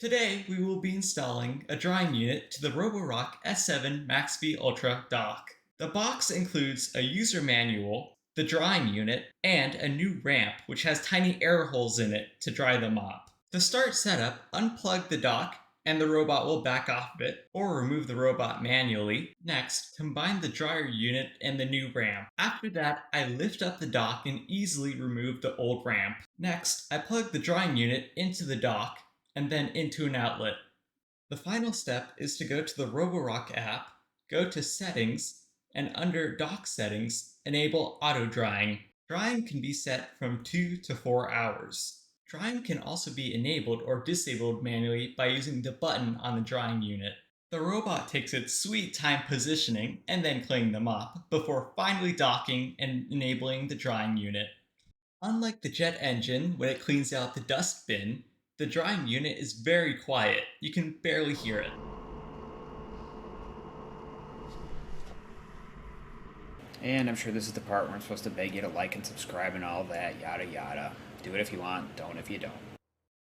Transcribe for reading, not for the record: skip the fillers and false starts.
Today, we will be installing a drying unit to the Roborock S7 MaxV Ultra dock. The box includes a user manual, the drying unit, and a new ramp which has tiny air holes in it to dry the mop. To start setup, unplug the dock and the robot will back off of it, or remove the robot manually. Next, combine the dryer unit and the new ramp. After that, I lift up the dock and easily remove the old ramp. Next, I plug the drying unit into the dock and then into an outlet. The final step is to go to the Roborock app, go to Settings, and under Dock Settings, enable Auto Drying. Drying can be set from 2 to 4 hours. Drying can also be enabled or disabled manually by using the button on the drying unit. The robot takes its sweet time positioning and then cleaning the mop before finally docking and enabling the drying unit. Unlike the jet engine, when it cleans out the dust bin, the drying unit is very quiet. You can barely hear it. And I'm sure this is the part where I'm supposed to beg you to like and subscribe and all that, yada yada. Do it if you want, don't if you don't.